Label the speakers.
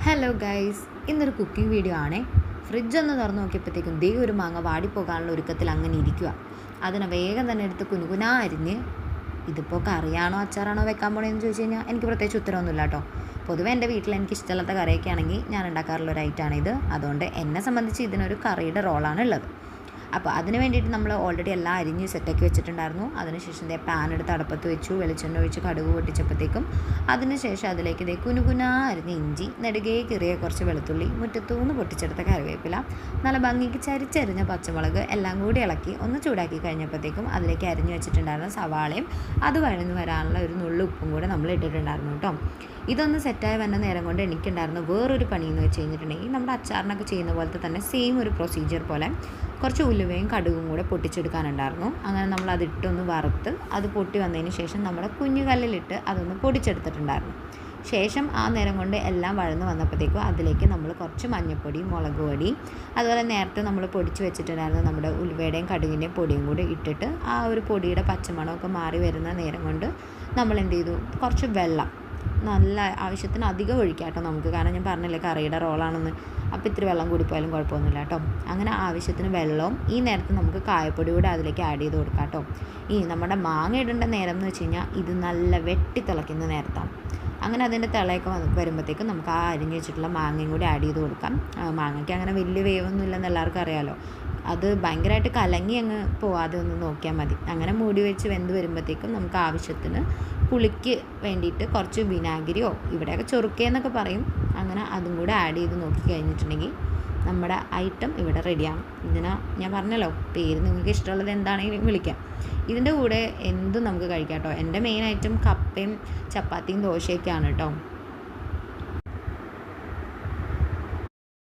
Speaker 1: Hello guys, ഇന്നൊരു cooking video ആണേ. ഫ്രിഡ്ജൊന്ന് തുറന്ന് നോക്കിയപ്പോഴത്തേക്കും ദേ ഒരു മാങ്ങ വാടിപ്പോകാനുള്ള ഒരുക്കത്തിൽ അങ്ങനെ ഇരിക്കുക. അതിനെ വേഗം തന്നെ എടുത്ത് കുനുകുനാ അരിഞ്ഞ് ഇതിപ്പോൾ കറിയാണോ അച്ചാറാണോ വെക്കാൻ പോണേന്ന് ചോദിച്ചു കഴിഞ്ഞാൽ എനിക്ക് പ്രത്യേകിച്ച് ഉത്തരവൊന്നുമില്ല കേട്ടോ. പൊതുവേ എൻ്റെ വീട്ടിൽ എനിക്ക് ഇഷ്ടമില്ലാത്ത കറിയൊക്കെ ആണെങ്കിൽ ഞാൻ ഉണ്ടാക്കാറുള്ള ഒരു ഐറ്റമാണിത്. അതുകൊണ്ട് എന്നെ സംബന്ധിച്ച് ഇതിനൊരു കറിയുടെ റോളാണ് ഉള്ളത്. അപ്പോൾ അതിന് വേണ്ടിയിട്ട് നമ്മൾ ഓൾറെഡി എല്ലാം അരിഞ്ഞ് സെറ്റാക്കി വെച്ചിട്ടുണ്ടായിരുന്നു. അതിനുശേഷം ദേ പാൻ എടുത്ത് അടുപ്പത്ത് വെച്ചു, വെളിച്ചെണ്ണ ഒഴിച്ച് കടുക് പൊട്ടിച്ചപ്പോഴത്തേക്കും അതിനുശേഷം അതിലേക്ക് ദേ കുനുകുനാ അരിഞ്ഞ് ഇഞ്ചി, നെടുകെ കീറിയ കുറച്ച് വെളുത്തുള്ളി, മുറ്റത്തൂന്ന് പൊട്ടിച്ചെടുത്ത കറിവേപ്പില, നല്ല ഭംഗിക്ക് ചരിച്ചരിഞ്ഞ പച്ചമുളക് എല്ലാം കൂടി ഇളക്കി ഒന്ന് ചൂടാക്കി കഴിഞ്ഞപ്പോഴത്തേക്കും അതിലേക്ക് അരിഞ്ഞ് വെച്ചിട്ടുണ്ടായിരുന്ന സവാളയും അത് വഴന്ന് വരാനുള്ള ഒരു നുള്ളു ഉപ്പും കൂടെ നമ്മൾ ഇട്ടിട്ടുണ്ടായിരുന്നു കേട്ടോ. ഇതൊന്ന് സെറ്റായി വന്ന നേരം കൊണ്ട് എനിക്കുണ്ടായിരുന്നു വേറൊരു പണിയെന്ന് വെച്ച് കഴിഞ്ഞിട്ടുണ്ടെങ്കിൽ നമ്മുടെ അച്ചാറിനൊക്കെ ചെയ്യുന്ന പോലത്തെ തന്നെ സെയിം ഒരു പ്രൊസീജിയർ പോലെ കുറച്ച് ഉലുവയും കടുകും കൂടെ പൊട്ടിച്ചെടുക്കാനുണ്ടായിരുന്നു. അങ്ങനെ നമ്മൾ അതിട്ടൊന്ന് വറുത്ത് അത് പൊട്ടി വന്നതിന് ശേഷം നമ്മുടെ കുഞ്ഞു കല്ലിലിട്ട് അതൊന്ന് പൊടിച്ചെടുത്തിട്ടുണ്ടായിരുന്നു. ശേഷം ആ നേരം കൊണ്ട് എല്ലാം വഴന്ന് വന്നപ്പോഴത്തേക്കും അതിലേക്ക് നമ്മൾ കുറച്ച് മഞ്ഞൾപ്പൊടി, മുളക് പൊടി, അതുപോലെ നേരത്തെ നമ്മൾ പൊടിച്ച് വെച്ചിട്ടുണ്ടായിരുന്ന നമ്മുടെ ഉലുവയുടെയും കടുകിൻ്റെയും പൊടിയും കൂടി ഇട്ടിട്ട് ആ ഒരു പൊടിയുടെ പച്ചമണമൊക്കെ മാറി വരുന്ന നേരം കൊണ്ട് നമ്മൾ എന്ത് ചെയ്തു, കുറച്ച് വെള്ളം നല്ല ആവശ്യത്തിന് അധികം ഒഴിക്കാം കേട്ടോ നമുക്ക്. കാരണം ഞാൻ പറഞ്ഞില്ലേ കറിയുടെ റോളാണെന്ന്. അപ്പോൾ ഇത്തിരി വെള്ളം കൂടിപ്പോയാലും കുഴപ്പമൊന്നുമില്ല കേട്ടോ. അങ്ങനെ ആവശ്യത്തിന് വെള്ളവും ഈ നേരത്ത് നമുക്ക് കായപ്പൊടി കൂടെ അതിലേക്ക് ആഡ് ചെയ്ത് കൊടുക്കാം കേട്ടോ. ഈ നമ്മുടെ മാങ്ങ ഇടേണ്ട നേരം എന്ന് വെച്ച് കഴിഞ്ഞാൽ ഇത് നല്ല വെട്ടി തിളയ്ക്കുന്ന നേരത്താണ്. അങ്ങനെ അതിൻ്റെ തിളയൊക്കെ വരുമ്പോഴത്തേക്കും നമുക്ക് ആ അരിഞ്ഞ് വെച്ചിട്ടുള്ള മാങ്ങയും കൂടി ആഡ് ചെയ്ത് കൊടുക്കാം. മാങ്ങയ്ക്ക് അങ്ങനെ വലിയ വേവൊന്നും ഇല്ലെന്ന് എല്ലാവർക്കും അറിയാമല്ലോ. അത് ഭയങ്കരമായിട്ട് കലങ്ങി അങ്ങ് പോവാതെ ഒന്ന് നോക്കിയാൽ മതി. അങ്ങനെ മൂടി വെച്ച് വെന്ത് വരുമ്പോഴത്തേക്കും നമുക്ക് ആവശ്യത്തിന് പുളിക്ക് വേണ്ടിയിട്ട് കുറച്ച് വിനാഗിരിയോ ഇവിടെയൊക്കെ ചൊറുക്കയെന്നൊക്കെ പറയും, അങ്ങനെ അതും കൂടെ ആഡ് ചെയ്ത് നോക്കി കഴിഞ്ഞിട്ടുണ്ടെങ്കിൽ നമ്മുടെ ഐറ്റം ഇവിടെ റെഡിയാണ്. ഞാൻ പറഞ്ഞല്ലോ പേര് നിങ്ങൾക്ക് ഇഷ്ടമുള്ളത് എന്താണെങ്കിലും വിളിക്കാം. ഇതിൻ്റെ കൂടെ എന്തും നമുക്ക് കഴിക്കാം കേട്ടോ. എൻ്റെ മെയിൻ ഐറ്റം കപ്പയും ചപ്പാത്തിയും ദോശയൊക്കെയാണ് കേട്ടോ.